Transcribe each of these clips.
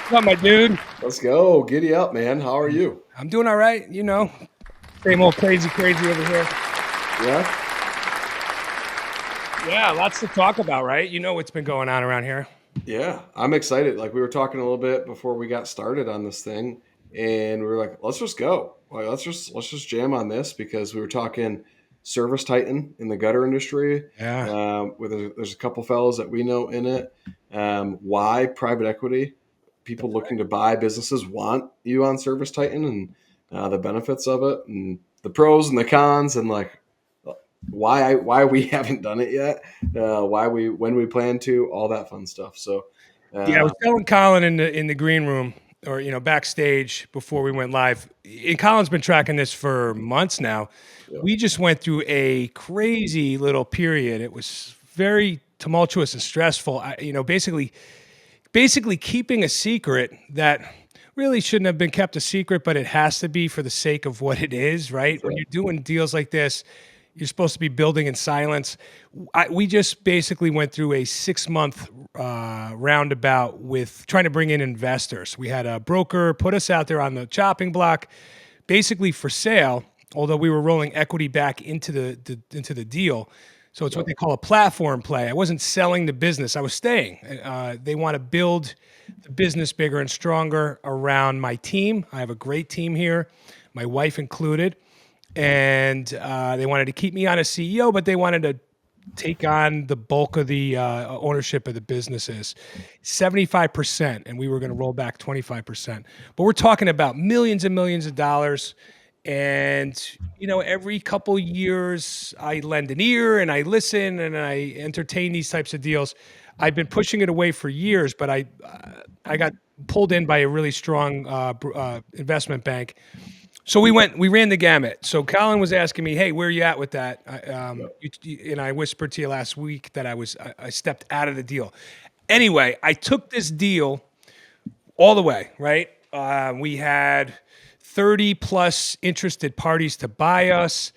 What's up, my dude? Let's go. Giddy up, man. How are you? I'm doing all right. Same old crazy over here. Yeah. Yeah, lots to talk about, right? You know what's been going on around here. Yeah. I'm excited. Like we were talking a little bit before we got started on this thing, and we were like, let's just go. Like let's just jam on this because we were talking ServiceTitan in the gutter industry. Yeah. Where there's a couple fellows that we know in it. Why private equity people looking to buy businesses want you on ServiceTitan and the benefits of it and the pros and the cons and like why we haven't done it yet, why we when we plan to, all that fun stuff. So, Yeah, I uh, was telling Colin in the green room or backstage before we went live. And Colin's been tracking this for months now. yeah, We just went through a crazy little period. It was very tumultuous and stressful. Basically keeping a secret that really shouldn't have been kept a secret, but it has to be for the sake of what it is, right? When so, you're doing deals like this, you're supposed to be building in silence. We just basically went through a 6 month roundabout with trying to bring in investors. We had a broker put us out there on the chopping block, basically for sale. Although we were rolling equity back into the deal, so it's yeah, what they call a platform play. I wasn't selling the business; I was staying. They want to build the business bigger and stronger around my team. I have a great team here, my wife included, and they wanted to keep me on as CEO, but they wanted to take on the bulk of the ownership of the businesses, 75%, and we were going to roll back 25%. But we're talking about millions and millions of dollars. And every couple years, I lend an ear and I listen and I entertain these types of deals. I've been pushing it away for years, but I got pulled in by a really strong investment bank, so we ran the gamut. So Colin was asking me, "Hey, where are you at with that?" yeah. And I whispered to you last week that I stepped out of the deal. Anyway, I took this deal all the way. Right, we had 30 plus interested parties to buy us.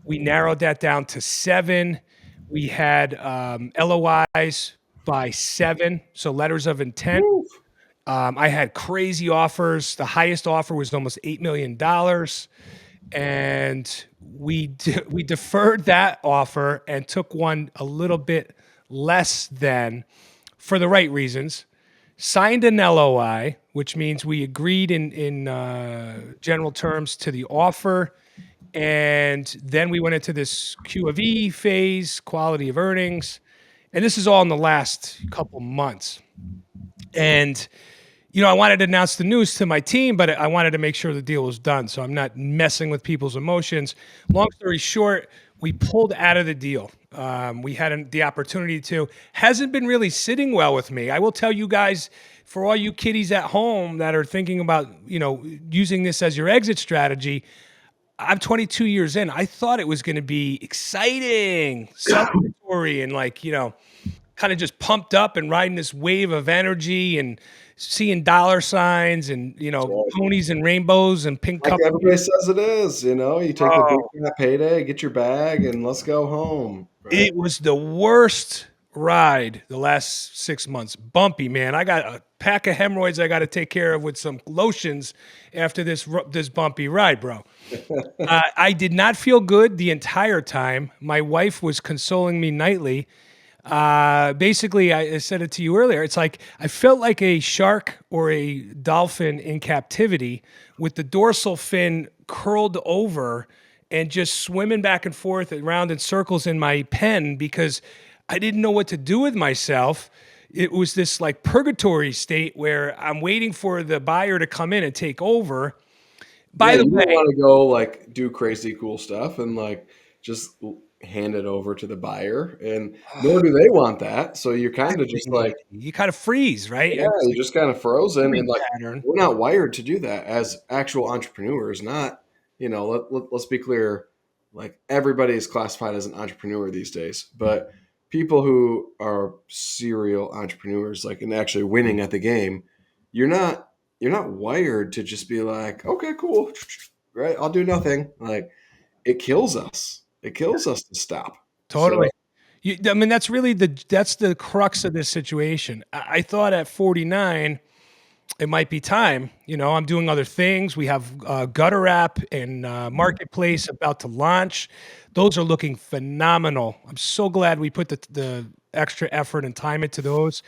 We narrowed that down to seven. We had LOIs by seven, so letters of intent. Woo. I had crazy offers. The highest offer was almost $8 million, and we deferred that offer and took one a little bit less than, for the right reasons. Signed an LOI, which means we agreed in general terms to the offer, and then we went into this Q of E phase, quality of earnings, and this is all in the last couple months. And I wanted to announce the news to my team, but I wanted to make sure the deal was done. So I'm not messing with people's emotions. Long story short, we pulled out of the deal. We had the opportunity to. Hasn't been really sitting well with me. I will tell you guys, for all you kiddies at home that are thinking about, using this as your exit strategy, I'm 22 years in. I thought it was going to be exciting, celebratory, and kind of just pumped up and riding this wave of energy and seeing dollar signs and So, ponies and rainbows and pink like cup. everybody says it is, you take the big Bro, fat payday, get your bag, and let's go home. Right? it was the worst ride the last 6 months. Bumpy, man. I got a pack of hemorrhoids I got to take care of with some lotions after this bumpy ride, bro. I did not feel good the entire time. My wife was consoling me nightly. Basically, I said it to you earlier. It's like I felt like a shark or a dolphin in captivity with the dorsal fin curled over and just swimming back and forth around in circles in my pen because I didn't know what to do with myself. It was this like purgatory state where I'm waiting for the buyer to come in and take over. Yeah, By you the don't way, want to go like do crazy cool stuff and like just hand it over to the buyer, and nor do they want that. So you're kind of just like, you kind of freeze, right? yeah, It's you're like just kind of frozen, a and like pattern. we're not wired to do that as actual entrepreneurs. Not, let's be clear, like everybody is classified as an entrepreneur these days, but people who are serial entrepreneurs, like and actually winning at the game, you're not you're not wired to just be like, okay, cool, right? I'll do nothing. Like it kills us. It kills us to stop. So Totally. I mean, that's really that's the crux of this situation. I thought at 49, it might be time. I'm doing other things. We have Gutter app and Marketplace about to launch. Those are looking phenomenal. I'm so glad we put the extra effort and time into those.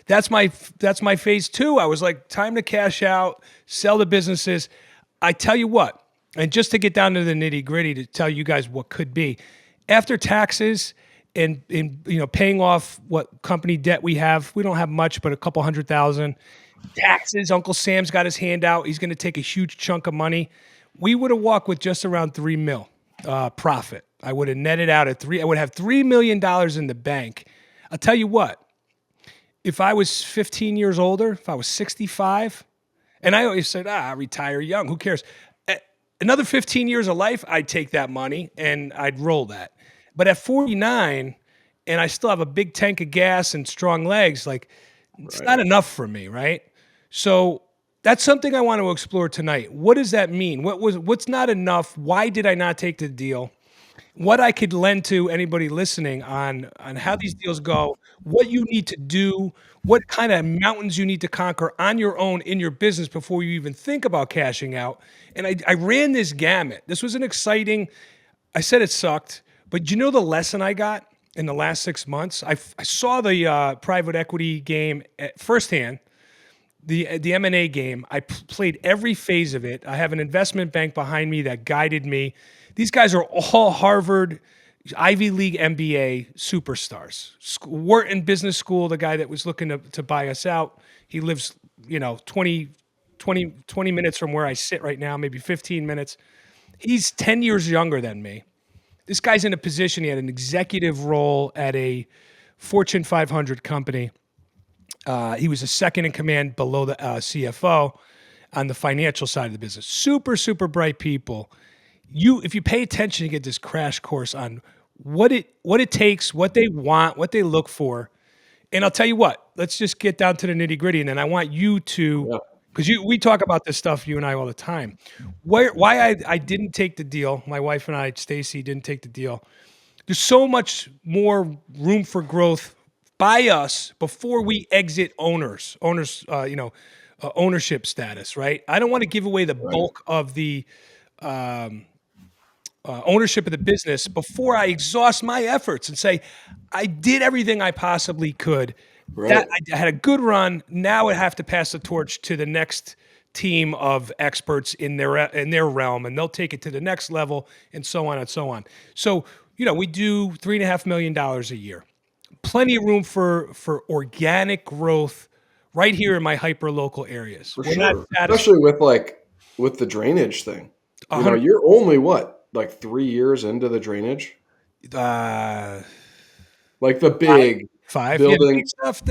That's my phase two. I was like, time to cash out, sell the businesses. I tell you what, and just to get down to the nitty gritty to tell you guys what could be after taxes and paying off what company debt we have. We don't have much, but a couple 100,000. Taxes. Uncle Sam's got his hand out. He's going to take a huge chunk of money. We would have walked with just around 3 mil profit. I would have netted out at three. I would have $3 million in the bank. I'll tell you what. If I was 15 years older, if I was 65, and I always said, retire young. Who cares? Another 15 years of life, I'd take that money and I'd roll that. But at 49, and I still have a big tank of gas and strong legs, like it's Right. not enough for me, right? So that's something I want to explore tonight. What does that mean? What's not enough? Why did I not take the deal? What I could lend to anybody listening on how these deals go, what you need to do, what kind of mountains you need to conquer on your own in your business before you even think about cashing out. And I ran this gamut. This was an exciting. I said it sucked, but you know the lesson I got in the last 6 months. I saw the private equity game at firsthand. The M&A game. I played every phase of it. I have an investment bank behind me that guided me. These guys are all Harvard, Ivy League MBA superstars. Wharton Business School, the guy that was looking to buy us out, he lives, 20 minutes from where I sit right now, maybe 15 minutes. He's 10 years younger than me. This guy's in a position, he had an executive role at a Fortune 500 company. He was a second in command below the CFO on the financial side of the business. Super, super bright people. If you pay attention, you get this crash course on what it takes, what they want, what they look for. And I'll tell you what, let's just get down to the nitty gritty. And then I want you to, Yeah. because we talk about this stuff, you and I, all the time. Why I didn't take the deal, my wife and I, Stacy, didn't take the deal. There's so much more room for growth by us before we exit ownership status, right? I don't want to give away the Right. bulk of the ownership of the business before I exhaust my efforts and say, I did everything I possibly could. That Right. I had a good run. Now I have to pass the torch to the next team of experts in their realm, and they'll take it to the next level, and so on and so on. So, we do $3.5 million a year. Plenty of room for organic growth right here in my hyper local areas. For We're not sure. satisfied. Especially with the drainage thing. A hundred, You're only what, like 3 years into the drainage? uh, Like the five, big five. Yeah, the big building. stuff.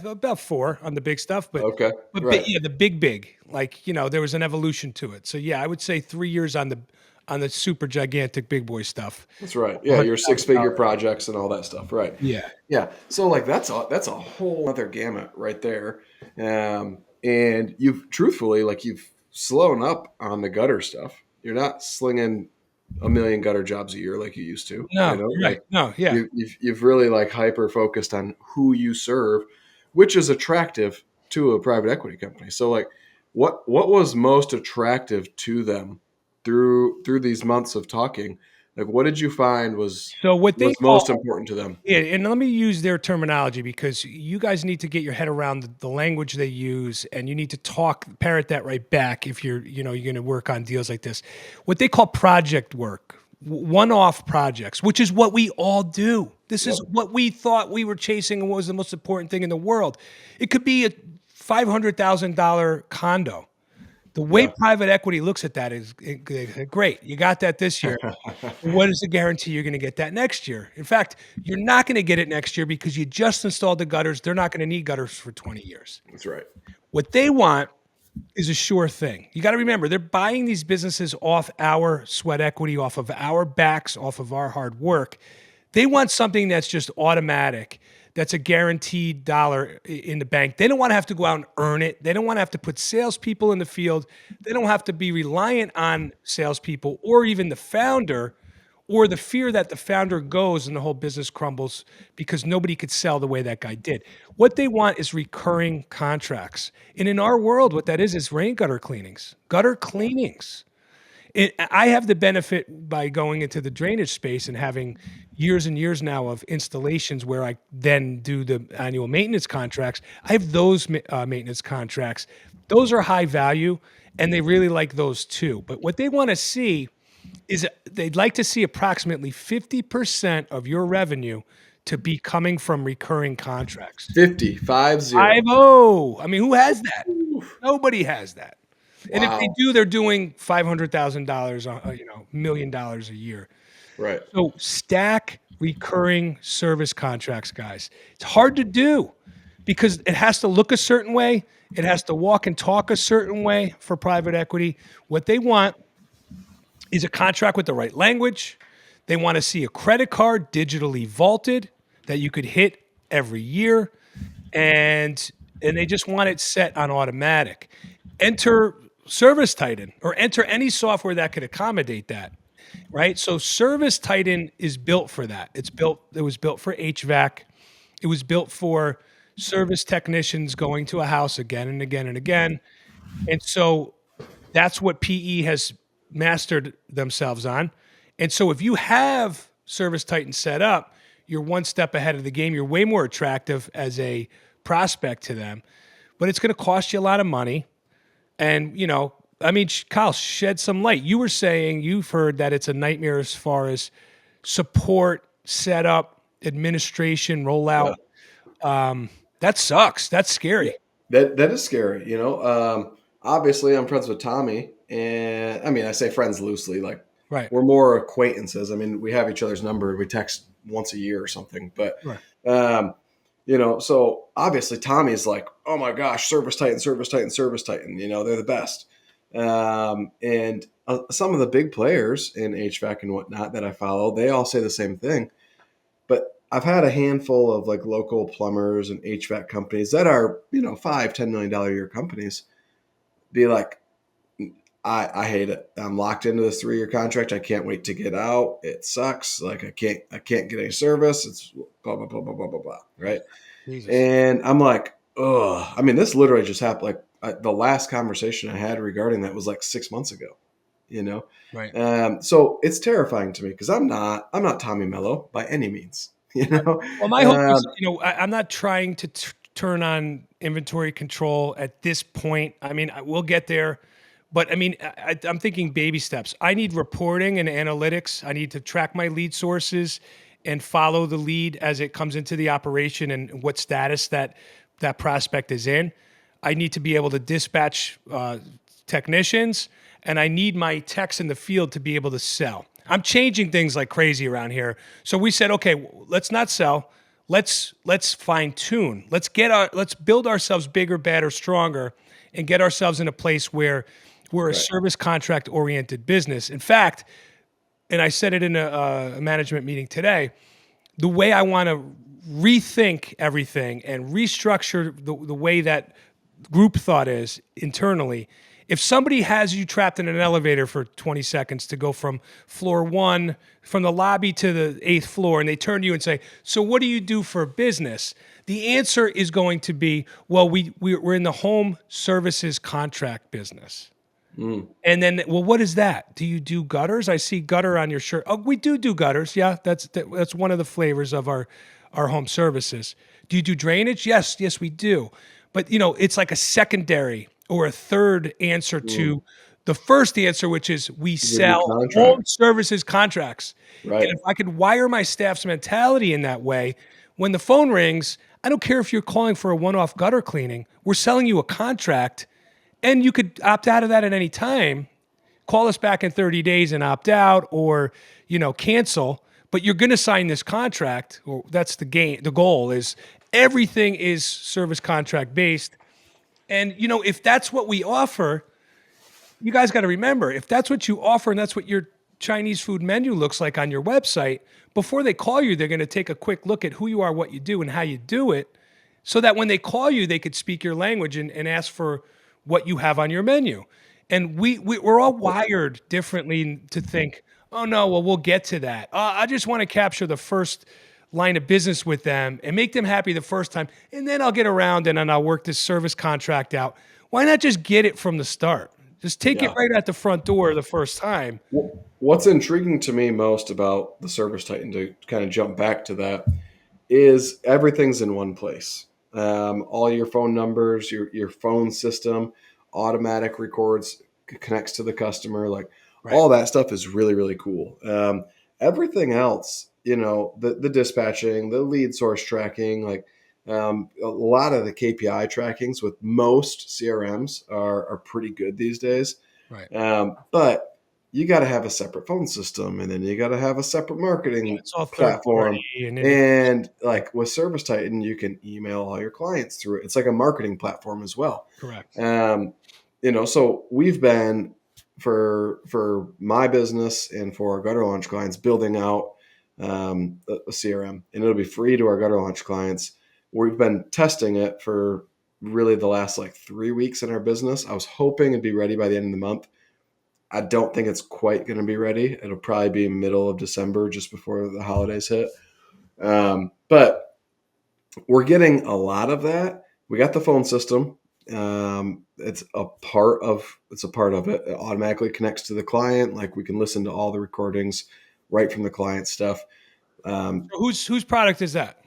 About four on the big stuff, but Okay. but Right. yeah, the big. Like there was an evolution to it. So yeah, I would say 3 years on the super gigantic big boy stuff. That's right. A Yeah, hundred your thousand six-figure dollars. projects and all that stuff. Right. Yeah. Yeah. So like that's a whole other gamut right there. And you've slowed up on the gutter stuff. You're not slinging a million gutter jobs a year like you used to. No, you're right. Like No, yeah. you've really like hyper focused on who you serve, which is attractive to a private equity company. So like what was most attractive to them through these months of talking? Like what did you find So what they was call most important to them? Yeah, and let me use their terminology because you guys need to get your head around the language they use, and you need to parrot that right back if you're going to work on deals like this. What they call project work, one-off projects, which is what we all do. This is Yep. what we thought we were chasing and what was the most important thing in the world. It could be a $500,000 condo. The way Yeah. private equity looks at that is great. You got that this year. What is the guarantee you're going to get that next year? In fact, you're not going to get it next year because you just installed the gutters. They're not going to need gutters for 20 years. That's right. What they want is a sure thing. You got to remember, they're buying these businesses off our sweat equity, off of our backs, off of our hard work. They want something that's just automatic, that's a guaranteed dollar in the bank. They don't want to have to go out and earn it. They don't want to have to put salespeople in the field. They don't have to be reliant on salespeople or even the founder or the fear that the founder goes and the whole business crumbles because nobody could sell the way that guy did. What they want is recurring contracts. And in our world, what that is rain gutter cleanings. Gutter cleanings. I have the benefit by going into the drainage space and having years and years now of installations where I then do the annual maintenance contracts. I have those maintenance contracts. Those are high value, and they really like those too. But what they want to see is they'd like to see approximately 50% of your revenue to be coming from recurring contracts. 50, 50. 50. I mean, who has that? Oof. Nobody has that. And if they Wow. do, they're doing $500,000, $1 million a year. Right. So stack recurring service contracts, guys. It's hard to do because it has to look a certain way. It has to walk and talk a certain way for private equity. What they want is a contract with the right language. They want to see a credit card digitally vaulted that you could hit every year, and they just want it set on automatic. Enter ServiceTitan or enter any software that could accommodate that, right? So ServiceTitan is built for that. It was built for HVAC. It was built for service technicians going to a house again and again and again. And so that's what PE has mastered themselves on. And so if you have ServiceTitan set up, you're one step ahead of the game. You're way more attractive as a prospect to them, but it's going to cost you a lot of money. And, I mean, Kyle, shed some light. You were saying you've heard that it's a nightmare as far as support, setup, administration, rollout. Yeah. That sucks. That's scary. That is scary. Obviously, I'm friends with Tommy, and I mean, I say friends loosely. Like Right. we're more acquaintances. I mean, we have each other's number. We text once a year or something. But Right. um, so obviously Tommy is like, oh my gosh, ServiceTitan, ServiceTitan, ServiceTitan. They're the best. And some of the big players in HVAC and whatnot that I follow, they all say the same thing. But I've had a handful of like local plumbers and HVAC companies that are, $5-10 million a year companies be like, I hate it. I'm locked into this 3-year contract. I can't wait to get out. It sucks. Like I can't get any service. It's blah blah blah blah blah blah blah. Right. Jesus. And I'm like, ugh. I mean, this literally just happened. Like the last conversation I had regarding that was like 6 months ago. You know, Right. so it's terrifying to me because I'm not Tommy Mello by any means. You Right. know, Well, my hope is, I'm not trying to turn on inventory control at this point. I mean, we'll get there, but I mean, I'm thinking baby steps. I need reporting and analytics. I need to track my lead sources and follow the lead as it comes into the operation and what status that prospect is in. I need to be able to dispatch technicians, and I need my techs in the field to be able to sell. I'm changing things like crazy around here. So we said, okay, let's not sell. Let's fine tune. Let's build ourselves bigger, better, stronger, and get ourselves in a place where we're a right, service contract oriented business. In fact, and I said it in a management meeting today, the way I want to rethink everything and restructure the way that group thought is internally. If somebody has you trapped in an elevator for 20 seconds to go from floor 1, from the lobby to the 8th floor, and they turn to you and say, so what do you do for business? The answer is going to be, well, we're in the home services contract business. And then, well, what is that? Do you do gutters? I see gutter on your shirt. Oh, we do gutters. Yeah, that's one of the flavors of our home services. Do you do drainage? Yes, we do. But it's like a secondary or a third answer to the first answer, which is we give you sell home contract. services contracts. And Right, if I could wire my staff's mentality in that way, when the phone rings, I don't care if you're calling for a one-off gutter cleaning. We're selling you a contract, and you could opt out of that at any time. Call us back in 30 days and opt out, or cancel. But you're going to sign this contract. Or that's the game. The goal is everything is service contract based. And if that's what we offer, you guys got to remember, if that's what you offer and that's what your Chinese food menu looks like on your website, before they call you, they're going to take a quick look at who you are, what you do, and how you do it, so that when they call you, they could speak your language and ask for what you have on your menu. And we're all wired differently to think, Oh no, well we'll get to that. I just want to capture the first line of business with them and make them happy the first time, and then I'll get around and then I'll work this service contract out. Why not just get it from the start? Just take it Yeah. right at the front door the first time. What's intriguing to me most about the Service Titan, to kind of jump back to that, is everything's in one place. All your phone numbers, your phone system, automatic records, connects to the customer. Like Right. all that stuff is really, really cool. Everything else, the dispatching, the lead source tracking, like a lot of the KPI trackings with most CRMs are pretty good these days. Right. But you got to have a separate phone system, and then you got to have a separate Yeah, marketing it's all third platform. party and integration. And like with Service Titan, you can email all your clients through it. It's like a marketing platform as well. Correct. Um, so we've been for my business and for our gutter launch clients building out a CRM, and it'll be free to our gutter launch clients. We've been testing it for really the last like 3 weeks in our business. I was hoping it'd be ready by the end of the month. I don't think it's quite going to be ready. It'll probably be middle of December, just before the holidays hit. But we're getting a lot of that. We got the phone system. It's a part of it. It automatically connects to the client. Like we can listen to all the recordings right from the client stuff. Um, So whose product is that?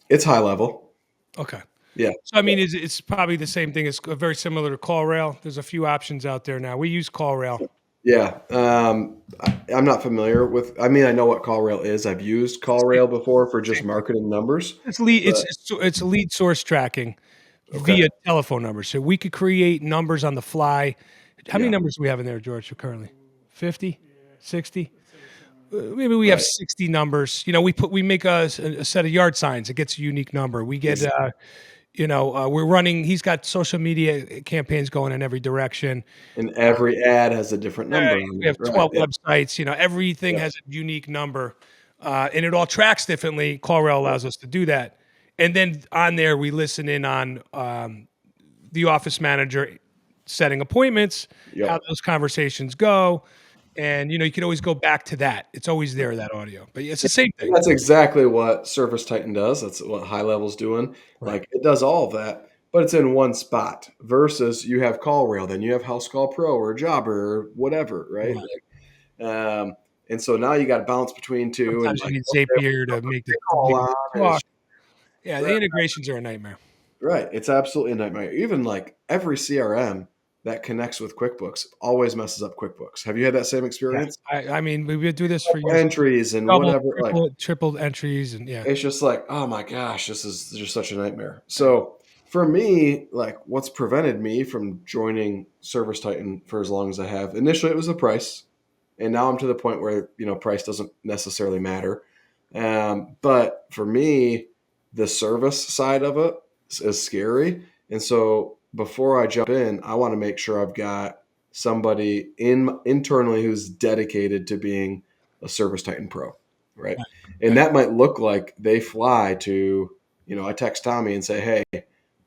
it's high level. Okay. Yeah. So I mean, it's probably the same thing. It's very similar to CallRail. There's a few options out there now. We use CallRail. Yeah. I'm not familiar with, I mean, I know what CallRail is. I've used Same, CallRail before for just same thing. marketing numbers, It's lead. but It's lead source tracking okay. via telephone numbers. So we could create numbers on the fly. How many Yeah. numbers do we have in there, George? Currently, 50, 60. Maybe we have Right. 60 numbers. We make a set of yard signs. It gets a unique number. We get we're running. He's got social media campaigns going in every direction. And every ad has a different number on We it. have Right. 12 Yeah. websites. Everything Yeah. has a unique number, and it all tracks differently. CallRail Yeah. allows us to do that, and then on there we listen in on the office manager setting appointments, how Yep. those conversations go, and you can always go back to that. It's always there, that audio, but it's the same thing. And that's exactly what Service Titan does. That's what High Level's doing. Right. Like it does all of that, but it's in one spot versus you have CallRail, then you have House Call Pro or Jobber or whatever, right? Right. And so now you got to bounce between two and Sometimes you like, need okay, Zapier to make call on, the and it's talk. Yeah, the right. integrations are a nightmare. Right. It's absolutely a nightmare. Even like every CRM that connects with QuickBooks always messes up QuickBooks. Have you had that same Yeah, experience? I mean, we would do this for years. Entries and Double, whatever. Like triple entries, and yeah. it's just like, oh my gosh, this is just such a nightmare. Right. So for me, like what's prevented me from joining Service Titan for as long as I have, initially it was the price. And now I'm to the point where, price doesn't necessarily matter. But for me, the service side of it is scary. And so before I jump in, I want to make sure I've got somebody internally who's dedicated to being a Service Titan Pro, right? And Right. that might look like they fly to, I text Tommy and say, hey,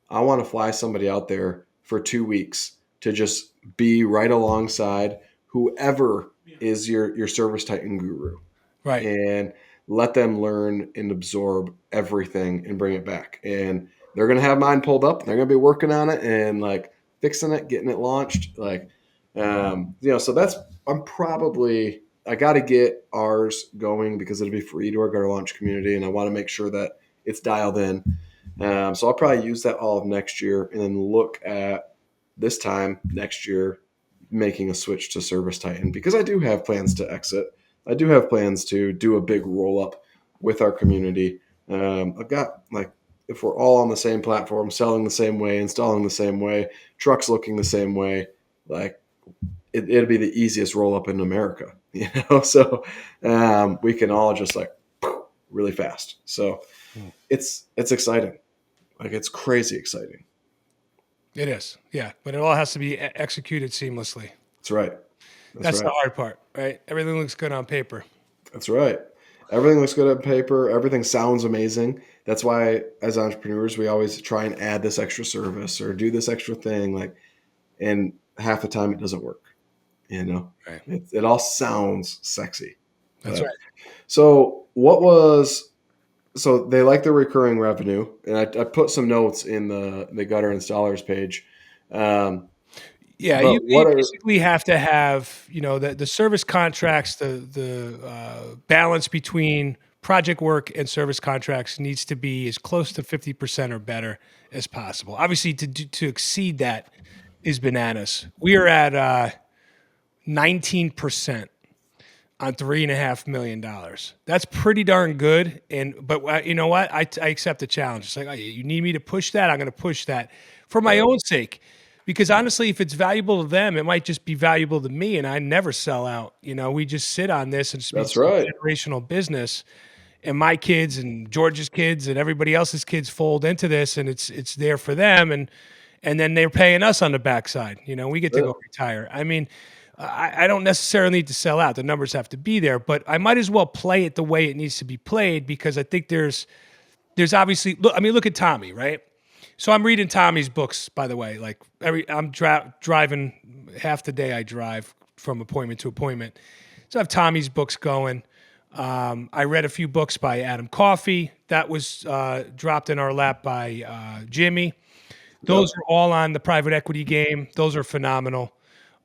I want to fly somebody out there for 2 weeks to just be right alongside whoever is your Service Titan guru, Right. and let them learn and absorb everything and bring it back. And they're going to have mine pulled up. They're going to be working on it and like fixing it, getting it launched. Like, so I got to get ours going because it'll be free to our gutter launch community. And I want to make sure that it's dialed in. So I'll probably use that all of next year and then look at this time next year making a switch to Service Titan, because I do have plans to exit. I do have plans to do a big roll up with our community. I've got like, if we're all on the same platform, selling the same way, installing the same way, trucks looking the same way, like it'd be the easiest roll up in America, So we can all just like really fast. So Mm. it's exciting. Like it's crazy exciting. It is. Yeah, but it all has to be executed seamlessly. That's right. That's That's right. the hard part, right? Everything looks good on paper. That's right. Everything looks good on paper. Everything sounds amazing. That's why, as entrepreneurs, we always try and add this extra service or do this extra thing. Like, and half the time it doesn't work. You know, Right. it all sounds sexy. That's right. So what was so they like the recurring revenue, and I put some notes in the gutter installers page. Um, Yeah, but you what are basically have to have, the service contracts, the balance between project work and service contracts needs to be as close to 50% or better as possible. Obviously, to exceed that is bananas. We are at 19% on $3.5 million. That's pretty darn good. But you know what? I accept the challenge. It's like, oh, you need me to push that. I'm going to push that for my right? own sake, because honestly, if it's valuable to them, it might just be valuable to me. And I never sell out. We just sit on this and just be That's some right. generational business. And my kids and George's kids and everybody else's kids fold into this, and it's there for them. And then they're paying us on the backside. We get to That's go retire. I mean, I don't necessarily need to sell out. The numbers have to be there, but I might as well play it the way it needs to be played, because I think there's obviously look. I mean, look at Tommy, right? So I'm reading Tommy's books, by the way. Like I'm driving half the day. I drive from appointment to appointment. So I have Tommy's books going. I read a few books by Adam Coffey that was dropped in our lap by Jimmy. Those Yep. are all on the private equity game. Those are phenomenal.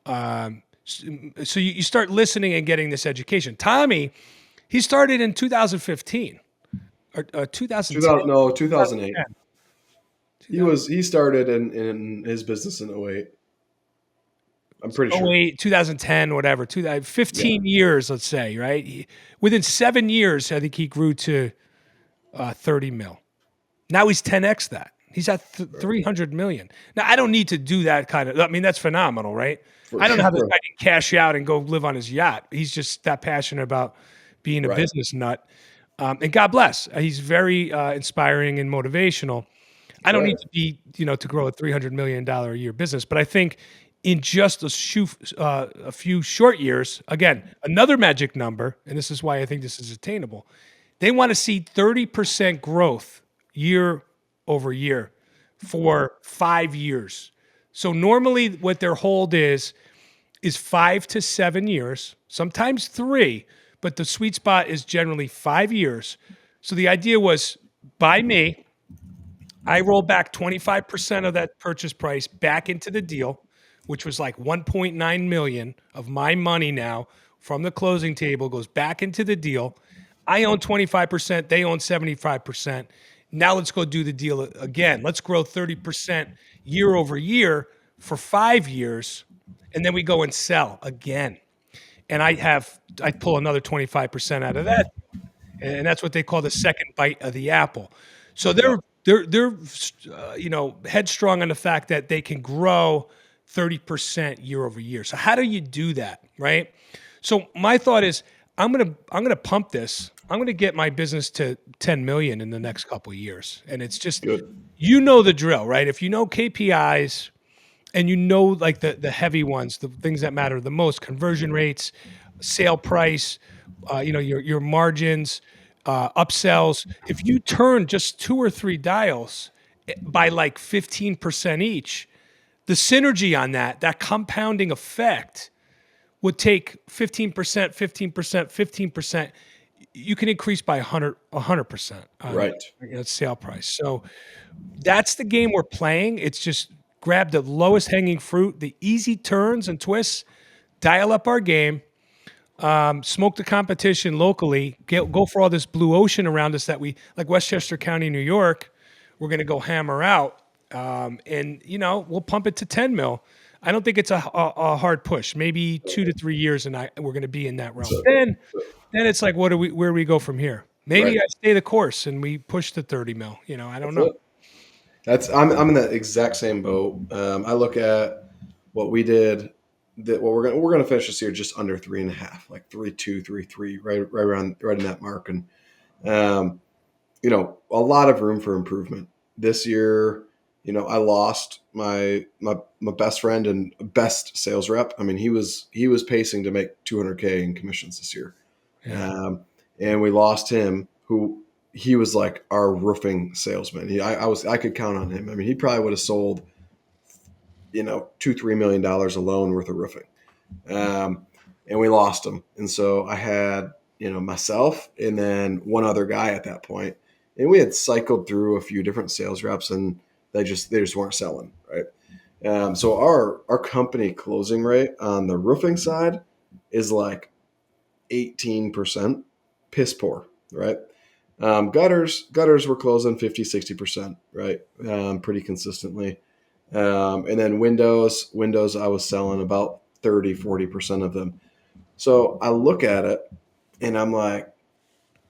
So you start listening and getting this education. Tommy, he started in 2015 or 2010. 2000, no, 2008. 2010. 2008, He started in his business in '08. I'm pretty sure. 2010, whatever, Yeah. 15 years, let's say, right? Within 7 years, I think he grew to 30 mil. Now he's 10x that. He's at 300 million. Now I don't need to do that kind of. I mean, that's phenomenal, right? For I don't know how this sure. guy can cash out and go live on his yacht. He's just that passionate about being a Right. business nut. And God bless. He's very inspiring and motivational. I That's don't right. need to be, to grow a $300 million a year business, but I think in just a few short years, again, another magic number, and this is why I think this is attainable. They want to see 30% growth year over year for 5 years. So normally what their hold is 5 to 7 years, sometimes 3, but the sweet spot is generally 5 years. So the idea was, by me, I roll back 25% of that purchase price back into the deal, which was like 1.9 million of my money now from the closing table goes back into the deal. I own 25%, they own 75%. Now let's go do the deal again. Let's grow 30% year over year for 5 years, and then we go and sell again. And I pull another 25% out of that, and that's what they call the second bite of the apple. So Yep. they're headstrong on the fact that they can grow 30% year over year. So how do you do that, right? So my thought is I'm gonna pump this. I'm gonna get my business to 10 million in the next couple of years, and it's just Good. the drill, right? If you know KPIs and like the heavy ones, the things that matter the most, conversion rates, sale price, your margins, upsells. If you turn just 2 or 3 dials by like 15% each, the synergy on that compounding effect would take 15%, 15%, 15%. You can increase by 100% on Right. sale price. So that's the game we're playing. It's just grab the lowest hanging fruit, the easy turns and twists, dial up our game, smoke the competition locally, go for all this blue ocean around us that we like Westchester County, New York. We're going to go hammer out, and we'll pump it to 10 mil. I don't think it's a hard push. Maybe 2 to 3 years, and we're going to be in that realm. So, Then it's like, where do we go from here? Maybe right. I stay the course and we push to 30 mil. I don't That's know. it. I'm in that exact same boat. I look at what we did. That what we're gonna finish this year just under 3.5, like 3.2, 3.3, right around right in that mark, and um, a lot of room for improvement this year. I lost my best friend and best sales rep. I mean, he was pacing to make 200K in commissions this year, Yeah. um, and we lost him. Who he was like our roofing salesman. I could count on him. I mean, he probably would have sold $2-3 million alone worth of roofing, and we lost him. And so I had myself and then one other guy at that point, and we had cycled through a few different sales reps, and they just weren't selling, right? So our company closing rate on the roofing side is like 18%, piss poor, right? Gutters were closing 50-60%, right? Pretty consistently. And then windows I was selling about 30-40% of them. So I look at it and I'm like,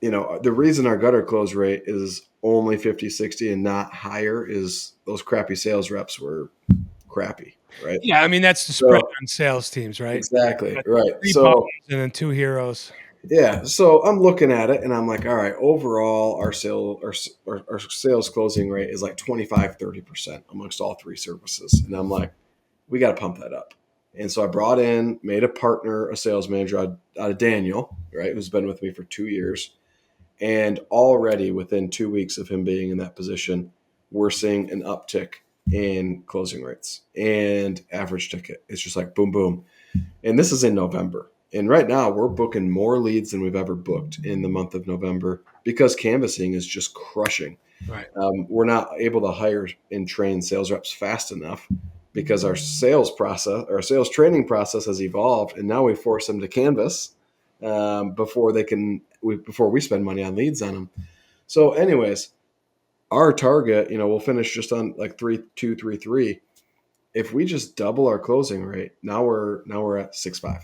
the reason our gutter close rate is only 50-60 and not higher is those crappy sales reps were crappy, right? Yeah, I mean that's the spread So on sales teams, right? exactly, Got right. three bums So and then two heroes. yeah, so I'm looking at it and I'm like, all right, overall our sales closing rate is like 25-30% amongst all three services. And I'm like, we got to pump that up. And so I made a partner, a sales manager out of Daniel, right, who's been with me for 2 years. And already within 2 weeks of him being in that position, we're seeing an uptick in closing rates and average ticket. It's just like boom, boom. And this is in November. And right now, we're booking more leads than we've ever booked in the month of November because canvassing is just crushing. Right. We're not able to hire and train sales reps fast enough because our sales process, our sales training process has evolved, and now we force them to canvas before we spend money on leads on them. So, anyways, our target, we'll finish just on like 3.233. If we just double our closing rate, now we're at 6.5,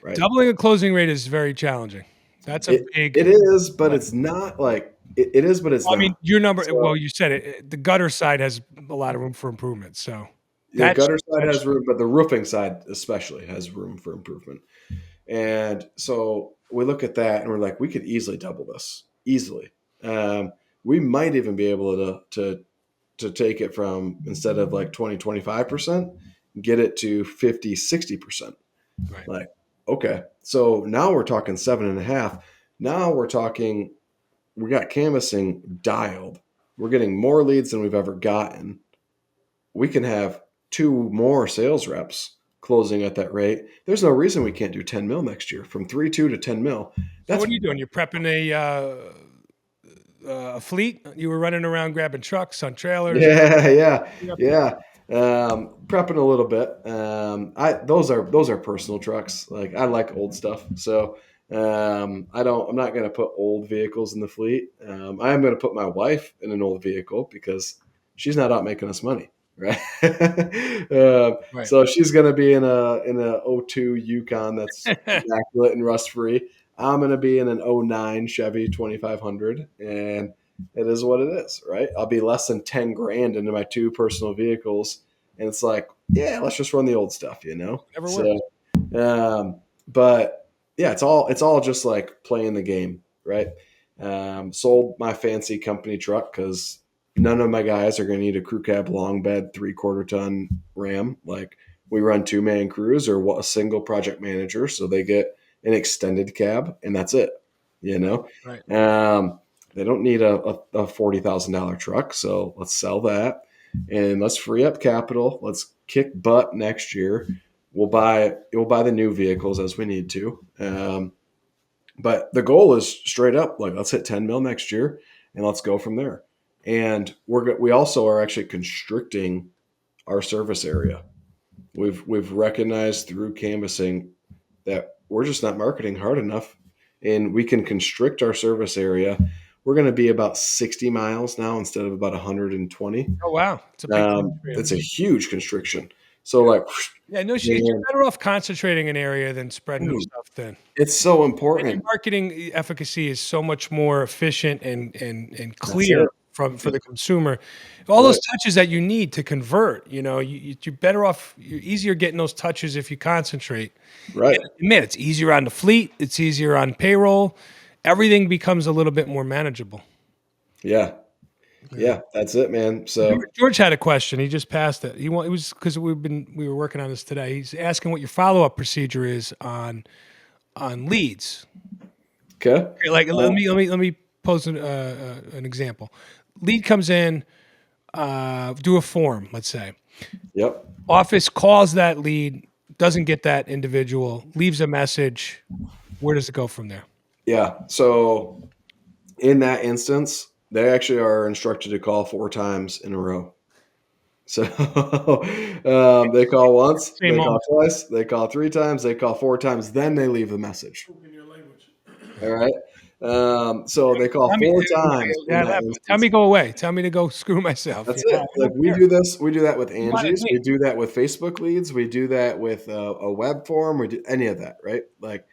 right? Doubling a closing rate is very challenging. That's a It big. it is, but it's not like it is, but it's I mean, not. your number. So Well, you said it. The gutter side has a lot of room for improvement. So the that's gutter side that's has room, but the roofing side especially has room for improvement. And so we look at that and we're like, we could easily double this easily. Um, we might even be able to take it from instead of like 20-25%, get it to 50-60%. right. Like, okay, so now we're talking 7.5. Now we're talking, we got canvassing dialed. We're getting more leads than we've ever gotten. We can have two more sales reps closing at that rate. There's no reason we can't do 10 mil next year from 3.2 to 10 mil. So That's what are you doing? You're prepping a fleet. You were running around grabbing trucks on trailers. yeah, yeah, What are you up to? yeah. Prepping a little bit. Those are personal trucks. Like I like old stuff, so I'm not going to put old vehicles in the fleet. I am going to put my wife in an old vehicle because she's not out making us money, right? Right. So she's going to be in a '02 Yukon that's immaculate and rust free. I'm going to be in an '09 Chevy 2500, and it is what it is, right? I'll be less than 10 grand into my two personal vehicles. And it's like, yeah, let's just run the old stuff, you know? Never So, works. but yeah, it's all just like playing the game, right? Sold my fancy company truck because none of my guys are going to need a crew cab long bed 3/4 ton Ram. Like we run 2-man crews or a single project manager. So they get an extended cab and that's it, you know? Right. They don't need a $40,000 truck, so let's sell that and let's free up capital. Let's kick butt next year. We'll buy the new vehicles as we need to. But the goal is straight up like let's hit 10 mil next year and let's go from there. And we also are actually constricting our service area. We've recognized through canvassing that we're just not marketing hard enough, and we can constrict our service area. We're going to be about 60 miles now instead of about 120. Oh wow, it's a big change for you. It's a huge constriction. So Yeah. like, Yeah. No, you're man, better off concentrating an area than spreading dude, yourself thin. it's so And your important. marketing efficacy is so much more efficient and That's clear it. for the consumer. All those Right. touches that you need to convert, you're better off. You're easier getting those touches if you concentrate. Right. And admit it's easier on the fleet. It's easier on payroll. Everything becomes a little bit more manageable. Yeah. Yeah. Yeah. That's it, man. So George had a question. He just passed it. It was because we were working on this today. He's asking what your follow up procedure is on leads. okay. Okay, like Uh, let me pose an example. Lead comes in, do a form. Let's say yep. office calls that lead, doesn't get that individual, leaves a message. Where does it go from there? Yeah. So in that instance, they actually are instructed to call 4 times in a row. So they call once, Same they call moment. twice, they call 3 times, they call 4 times, then they leave the message. Poop in your language. All right. So they call Tell me, 4 times in that tell instance. me go away. Tell me to go screw myself. That's You know, it. I Like don't we care. do this, we do that with You wanted Angie's, me. we do that with Facebook leads, we do that with a web form, we do any of that, right? Like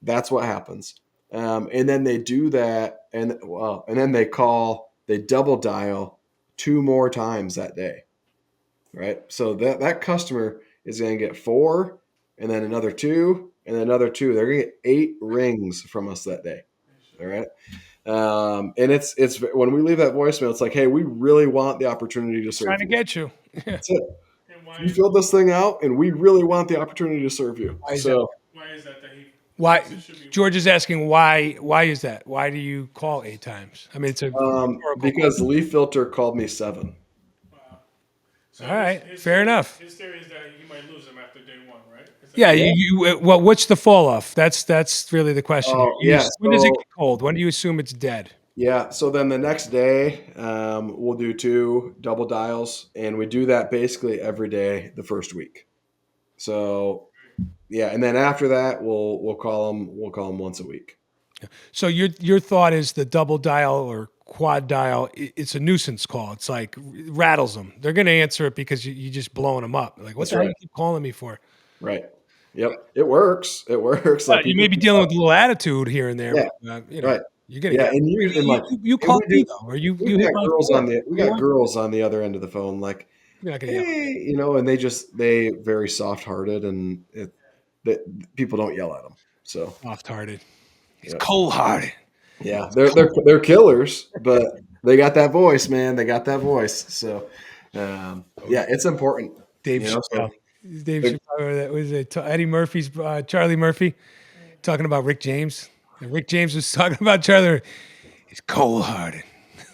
that's what happens. And then they do that, and then they double dial 2 more times that day, right? So that customer is going to get 4, and then another 2, and then another 2. They're going to get 8 rings from us that day. All right. And it's when we leave that voicemail, it's like, hey, we really want the opportunity to Trying serve to you. get you. That's it. And why You is filled this thing out, and we really want the opportunity to serve you. Why is that? So that he Why thinks it should be? George is asking why? Why is that? Why do you call 8 times? I mean, it's a rhetorical because question. Leaf Filter called me 7. Wow. So All right, fair enough. His theory is that you might lose him after day one, right? Is that Yeah, Yeah. well, what's the fall off? That's really the question here. Oh yeah. When does it get cold? When do you assume it's dead? So then the next day, we'll do 2 double dials, and we do that basically every day the first week. So yeah, and then after that, we'll call them once a week. So your thought is the double dial or quad dial? It's a nuisance call. It's like rattles them. They're going to answer it because you just blowing them up. Like, what That's the hell right. you keep calling me for? Right. Yep. It works. It works. Well, Like you people may be keep dealing up. with a little attitude here and there, Yeah. but Right. you're going to Yeah. get. And you and like You and call we me do though, or we've you hit got my girls phone. on the we You got want? girls on the other end of the phone, like, You're not going to yell. hey, and they very soft hearted, and that people don't yell at them. So Soft hearted. He's yeah. cold hearted. Yeah, they're killers, but they got that voice, man. They got that voice. So, yeah, it's important, Dave you know. So, Chappelle. Dave the- Chappelle. That was it. Eddie Murphy's Charlie Murphy talking about Rick James. And Rick James was talking about Charlie. He's cold hearted.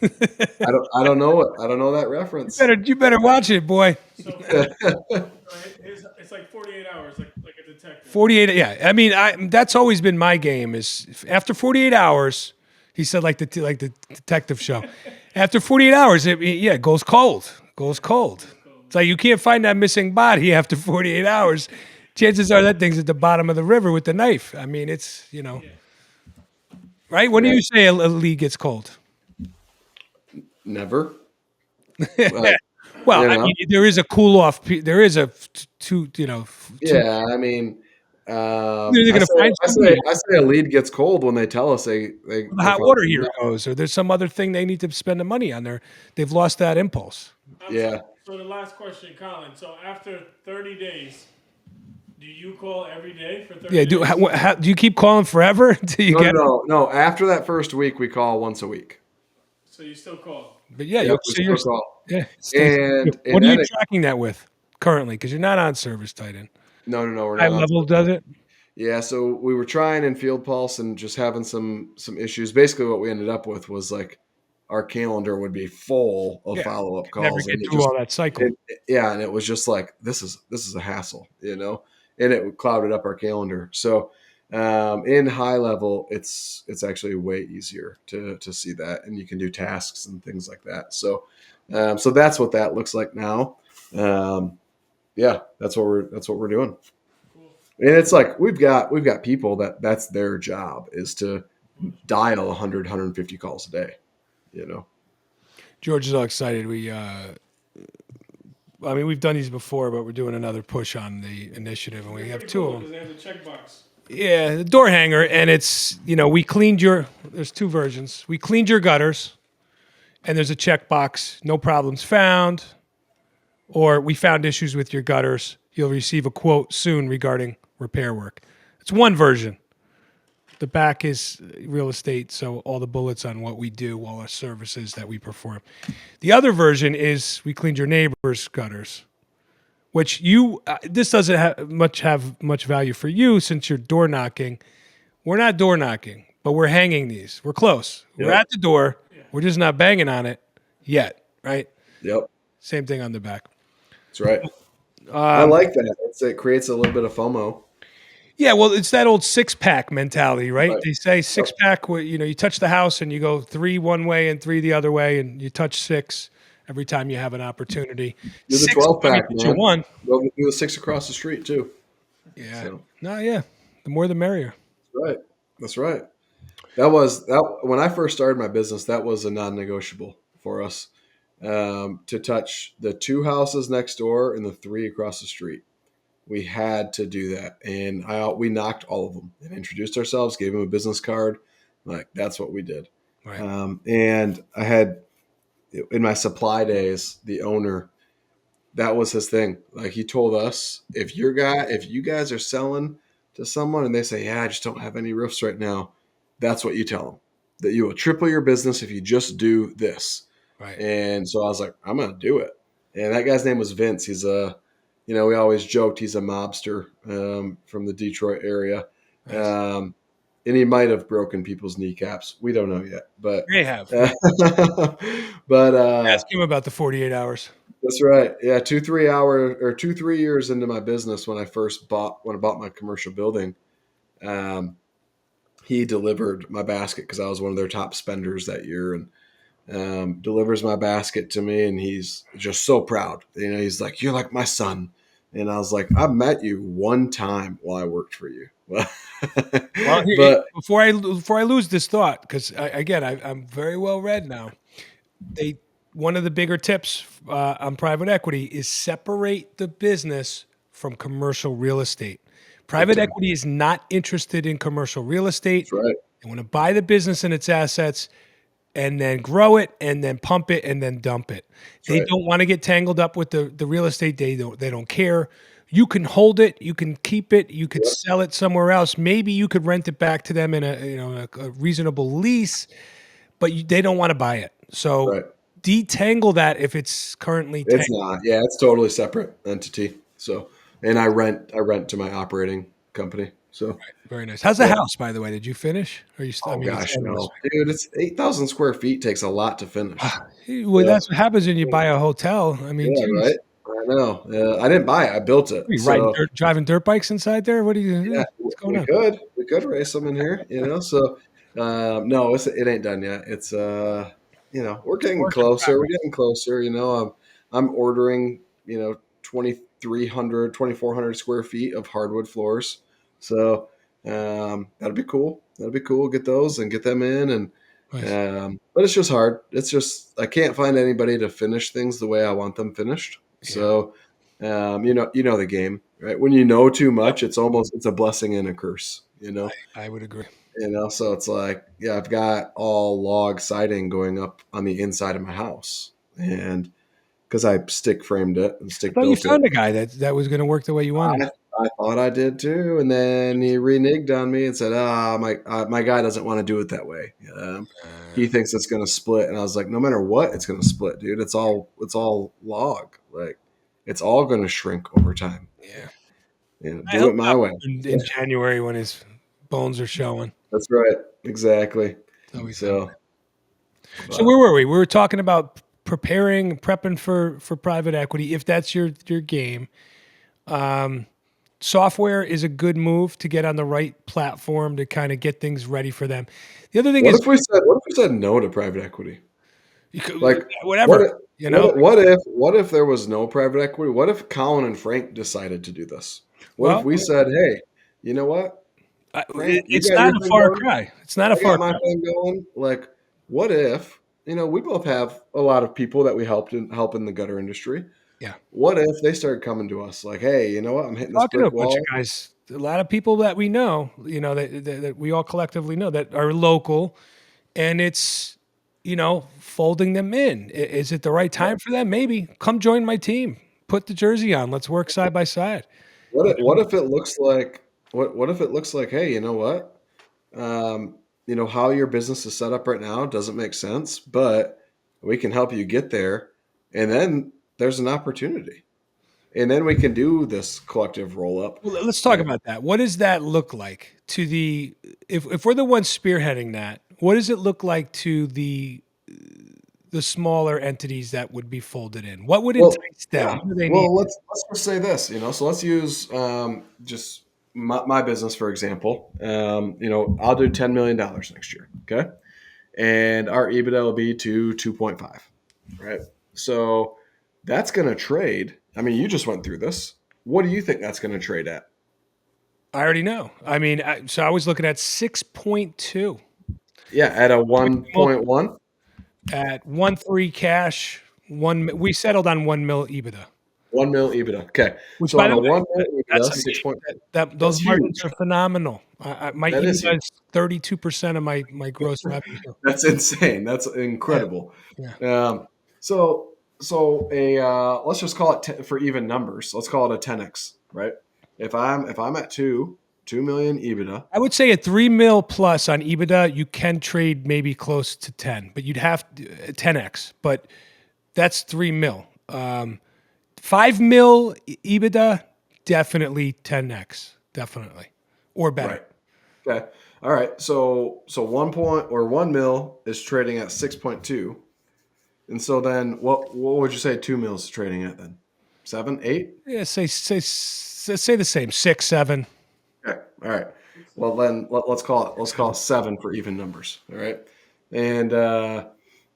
I don't know that You reference. better watch it, boy. so? It's like 48 hours, like a detective. 48. Yeah, I mean, that's always been my game. Is after 48 hours, he said, like the detective show. After 48 hours, it goes cold. Goes cold. It's like you can't find that missing body after 48 hours. Chances are that thing's at the bottom of the river with the knife. I mean, it's right. When do Right? you say a lead gets cold? Never. Like, Well, you I know. mean, there is a cool off. There is a two. Two. Yeah. I mean, They're I going to say find I somebody. say I say a lead gets cold when they tell us The they hot found water something heater else. goes, or there's some other thing they need to spend the money on. They've lost that impulse. Yeah. So the last question, Colin. So after 30 days, do you call every day for 30 Yeah, days? do you keep calling forever until you No, no, get it? no, no. After that first week, we call once a week. So you still call? But yeah, Yep, we so you're still call. yeah. It stays. And What are you Hennig, tracking that with currently? Because you're not on ServiceTitan. no, we're High not on. level does it. Yeah, so we were trying in Field Pulse and just having some issues. Basically, what we ended up with was like our calendar would be full of Yeah, follow up never calls, get and it through just all that cycle. it, yeah, and it was just like this is a hassle, and it clouded up our calendar. So in high level, it's actually way easier to see that, and you can do tasks and things like that. So that's what that looks like now. Um, yeah, that's what we're doing. Cool. And it's like we've got people that's their job is to dial 100 calls a day. George is all excited. I mean, we've done these before, but we're doing another push on the initiative, and we have Pretty two cool of because them. they have the checkbox. Yeah, the door hanger, and it's we cleaned your. There's two versions. We cleaned your gutters, and there's a checkbox. No problems found, or we found issues with your gutters. You'll receive a quote soon regarding repair work. It's one version. The back is real estate, so all the bullets on what we do, all our services that we perform. The other version is we cleaned your neighbor's gutters, which this doesn't have much value for you since you're door knocking. We're not door knocking, but we're hanging these. We're close. We're Yep. at the door. We're just not banging on it yet, right? Yep. Same thing on the back. That's right. I like that. It creates a little bit of FOMO. Yeah, well, it's that old six-pack mentality, right? Right. They say Yep. six-pack where, you touch the house and you go 3 one way and 3 the other way, and you touch 6 every time you have an opportunity. Do the 6 will 12 probably pack, get you man. 1. Go do the 6 across the street too. Yeah. So No, yeah. The more the merrier. right. That's right. That when I first started my business, that was a non-negotiable for us, to touch the 2 houses next door and the 3 across the street. We had to do that, and we knocked all of them and introduced ourselves, gave them a business card. Like that's what we did. Right. And I had in my supply days, the owner, that was his thing. Like he told us, if you guys are selling to someone and they say, yeah, I just don't have any roofs right now, that's what you tell them, that you will triple your business if you just do this. Right. And so I was like, I'm going to do it. And that guy's name was Vince. He's we always joked he's a mobster, from the Detroit area. Nice. Um, and he might have broken people's kneecaps. We don't know yet, but, They have. but, Ask him about the 48 hours. that's right. Yeah, 2 3 years into my business, when I bought my commercial building, um, he delivered my basket because I was one of their top spenders that year, and delivers my basket to me, and he's just so proud. He's like, "You're like my son," and I was like, "I met you one time while I worked for you." Well, But before I lose this thought, because again, I'm very well read now. They One of the bigger tips on private equity is separate the business from commercial real estate. big Private time. equity is not interested in commercial real estate. That's right. They want to buy the business and its assets and then grow it and then pump it and then dump it. That's They right. don't want to get tangled up with the real estate. They don't care. You can hold it, you can keep it, you could Yep. sell it somewhere else. Maybe you could rent it back to them in a reasonable lease, but they don't want to buy it. So Right. detangle that if it's currently It's tangled. not. Yeah, it's totally separate entity. So, and I rent to my operating company. So, Very nice. How's the yeah. house, by the way? Did you finish? Or you? I Oh mean, it's gosh, endless. no, dude, it's 8,000 square feet. Takes a lot to finish. Well, Yeah. that's what happens when you buy a hotel. I mean, Yeah, geez, right. I know. I didn't buy it. I built it. what are you riding So driving dirt bikes inside there? What are you? yeah, What's going we on? could race them in here. So no, it ain't done yet. It's we're It's a getting work in closer. We're progress. getting closer. I'm ordering 2,400 square feet of hardwood floors. So that'll be cool. That'll be cool. Get those and get them in, and Nice. but it's just hard. It's just I can't find anybody to finish things the way I want them finished. Yeah. So you know the game, right? When you know too Yep. much, it's a blessing and a curse. I would agree. So it's like, yeah, I've got all log siding going up on the inside of my house, and because I stick framed it and I stick thought you built it, found a guy that was going to work the way you wanted. I thought I did too, and then he reneged on me and said, my guy doesn't want to do it that way. He thinks it's going to split." And I was like, "No matter what, it's going to split, dude. It's all log. Like, it's all going to shrink over time. Yeah. I Do hope it my not way." in January when his bones are showing. That's right, exactly. It's always how. So, So but where were we? We were talking about prepping for private equity. If that's your game, software is a good move to get on the right platform to kind of get things ready for them. The other thing what is if we said no to private equity? you could, Like, what whatever, if you know. what if there was no private equity? What if Colin and Frank decided to do this? What if Well, we said, "Hey, you know what, Frank, you it's got not your a thing far going. cry. It's not a I got far my cry. thing going." Like, what if we both have a lot of people that we help in the gutter industry. Yeah. What if they started coming to us like, "Hey, you know what? I'm hitting this Talking to a brick bunch of wall." guys, a lot of people that we know, that we all collectively know that are local, and it's folding them in. Is it the right time for them? Maybe come join my team. Put the jersey on. Let's work side by side. What You if, what if it looks like what if it looks like, "Hey, you know what? How your business is set up right now doesn't make sense, but we can help you get there, and then there's an opportunity, and then we can do this collective roll up." Well, let's talk Like, about that. What does that look like to the if we're the ones spearheading that? What does it look like to the smaller entities that would be folded in? What would well, entice them? yeah. What do they need? Well, let's just say this. So let's use just my business, for example, I'll do $10 million next year. Okay. And our EBITDA will be to 2.5. Right. So that's going to trade. I mean, you just went through this. What do you think that's going to trade at? I already know. I mean, so I was looking at 6.2 Yeah. At a 1.1. at 1.3 cash. We settled on 1 mil EBITDA. 1 mil EBITDA. Okay. Which, So by on the a way, 1 mil that's EBITDA, 6 point, those that's margins huge. are phenomenal. My That is EBITDA huge. is 32% of my gross revenue. That's insane. That's Yeah, incredible. yeah. Um, so let's just call it for even numbers. Let's call it a 10x, right? If I'm at 2 million EBITDA. I would say at 3 mil plus on EBITDA, you can trade maybe close to 10, but you'd have 10x. But that's 3 mil. 5 mil EBITDA, definitely 10x, definitely, or better. Right. Okay. All right. So 1 mil is trading at 6.2. And so then what would you say 2 mils is trading at then? 7, 8? Yeah, say the same, 6, 7. Okay. All right. Well then let's call it 7 for even numbers. All right. And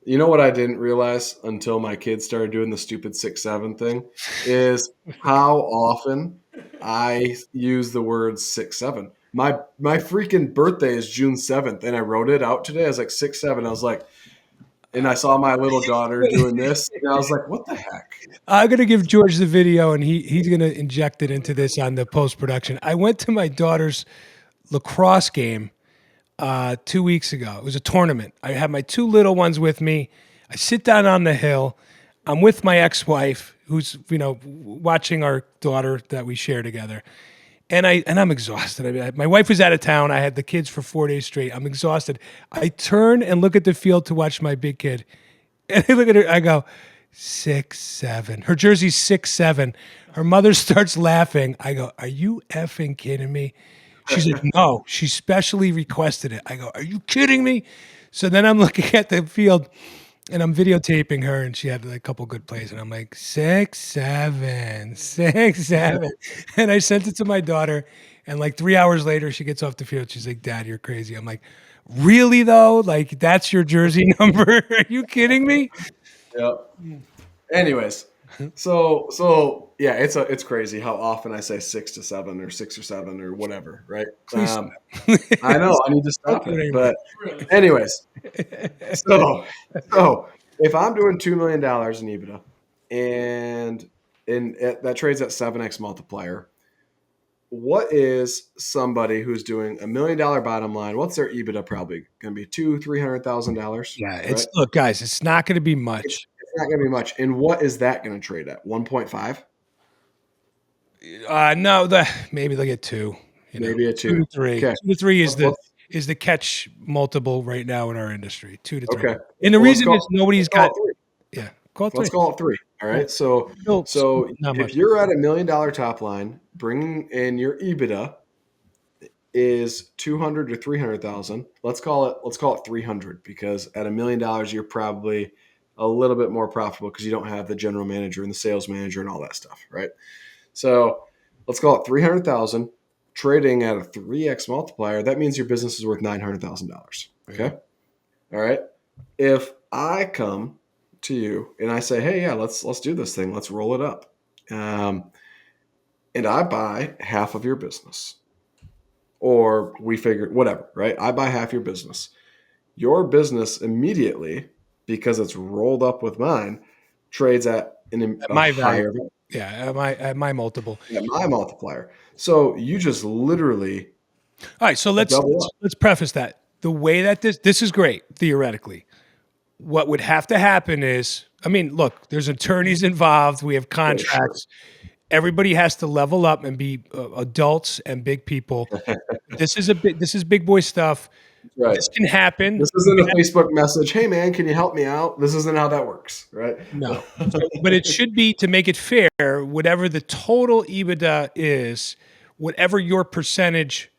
you know what I didn't realize until my kids started doing the stupid 6-7 thing is how often I use the word 6-7. My freaking birthday is June 7th, and I wrote it out today. I was like 6-7. I was like, and I saw my little daughter doing this, and I was like, what the heck? I'm gonna give George the video, and he's gonna inject it into this on the post production. I went to my daughter's lacrosse game 2 weeks ago. It was a tournament. I had my two little ones with me. I sit down on the hill. I'm with my ex-wife, who's watching our daughter that we share together. And I'm exhausted. I mean, my wife was out of town. I had the kids for 4 days straight. I'm exhausted. I turn and look at the field to watch my big kid, and I look at her. I go, 6-7. Her jersey's 6-7. Her mother starts laughing. I go, are you effing kidding me? She's like, no. She specially requested it. I go, are you kidding me? So then I'm looking at the field and I'm videotaping her, and she had a couple good plays, and I'm like 6-7, 6-7, and I sent it to my daughter, and like 3 hours later, she gets off the field. She's like, "Dad, you're crazy." I'm like, "Really though? Like that's your jersey number? Are you kidding me?" Yep. Anyways, so yeah, it's crazy how often I say 6 to 7 or 6 or 7 or whatever, right? Please. I know I need to Don't stop do it it, anymore. but anyways, so if I'm doing $2 million in EBITDA and that trades at 7x multiplier, what is somebody who's doing $1 million bottom line? What's their EBITDA probably going to be? $200,000-300,000, Yeah, right? look, guys, it's not going to be It's much. it's not going to be much. And what is that going to trade at? 1.5, No, maybe they'll get two. maybe a Two to 2. three. Okay, 2 to 3 is let's, the let's is the catch multiple right now in our industry. 2 to 3, okay. and the Well, let's reason is call nobody's let's call got. it 3. Yeah, call it Let's 3. call it 3. All Yeah. right. So Still so not if much. you're at $1 million top line, bringing in your EBITDA is 200 to 300,000. Let's call it 300 because at $1 million you're probably a little bit more profitable because you don't have the general manager and the sales manager and all that stuff, right? So let's call it 300,000 trading at a 3x multiplier. That means your business is worth $900,000. Okay. All right. If I come to you and I say, "Hey, yeah, let's do this thing. Let's roll it up," and I buy half of your business, or we figure whatever, right? I buy half your business. Your business immediately, because it's rolled up with mine, trades at At a my value, higher yeah, at my multiple. at my multiplier. So you just literally All right, so let's double let's, up. let's preface that the way that this is great theoretically. What would have to happen is, I mean, look, there's attorneys involved. We have For sure. contracts. Everybody has to level up and be adults and big people. This is big boy stuff. Right. This can happen. This isn't a Facebook message. Hey man, can you help me out? This isn't how that works, right? No. But it should be, to make it fair, whatever the total EBITDA is, whatever your percentage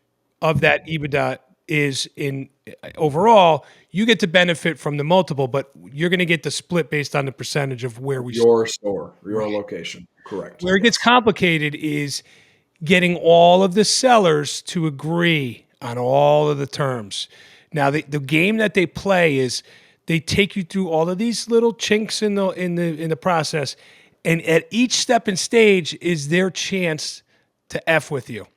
of that EBITDA is in overall, you get to benefit from the multiple, but you're going to get the split based on the percentage of where we Your store, your right. location. Correct. Where it gets Yes. complicated is getting all of the sellers to agree on all of the terms. Now, the game that they play is they take you through all of these little chinks in the process, and at each step and stage is their chance to f with you,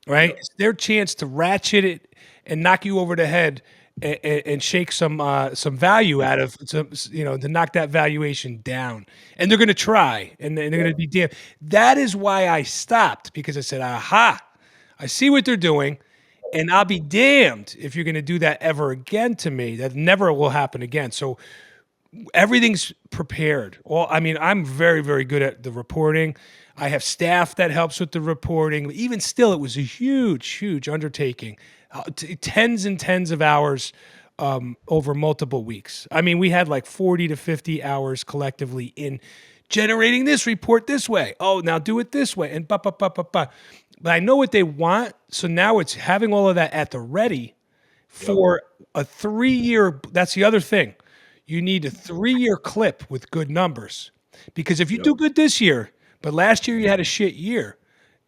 right? Yep. It's their chance to ratchet it and knock you over the head and shake some value out of some, to knock that valuation down. And they're going to try, and they're going to be damn. That is why I stopped, because I said, aha, I see what they're doing. And I'll be damned if you're going to do that ever again to me. That never will happen again. So everything's prepared. Well, I mean, I'm very, very good at the reporting. I have staff that helps with the reporting. But even still, it was a huge, huge undertaking. Tens and tens of hours over multiple weeks. I mean, we had like 40 to 50 hours collectively in generating this report this way. Oh, now do it this way. And But I know what they want. So now it's having all of that at the ready for a 3-year. That's the other thing. You need a 3-year clip with good numbers. Because if you do good this year, but last year you had a shit year,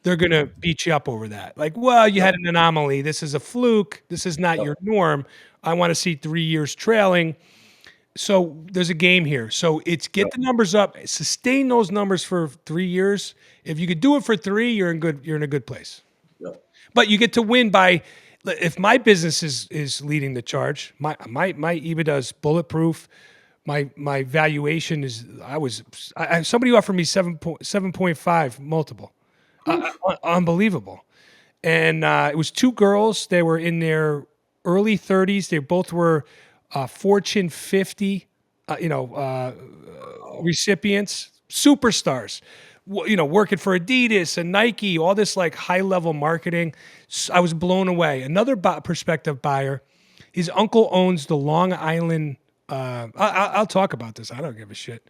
they're going to beat you up over that. Like, well, you had an anomaly. This is a fluke. This is not your norm. I want to see 3 years trailing. So there's a game here. So it's get the numbers up, sustain those numbers for 3 years. If you could do it for 3, you're in a good place. Yep. But you get to win by, if my business is leading the charge, my EBITDA is bulletproof. My valuation is, somebody offered me 7.5 multiple. Unbelievable. And it was 2 girls. They were in their early 30s. They both were Fortune 50, recipients, superstars, working for Adidas and Nike, all this like high level marketing. I was blown away. Another prospective buyer, his uncle owns the Long Island. I'll talk about this. I don't give a shit.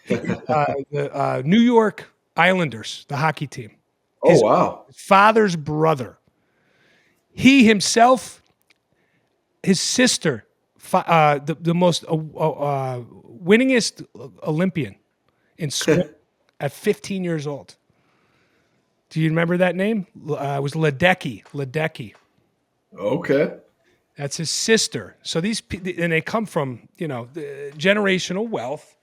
The New York Islanders, the hockey team. Oh, wow. His father's brother. He himself, his sister, the most winningest Olympian in swim at 15 years old. Do you remember that name? It was Ledecky. Okay. That's his sister. So and they come from, generational wealth.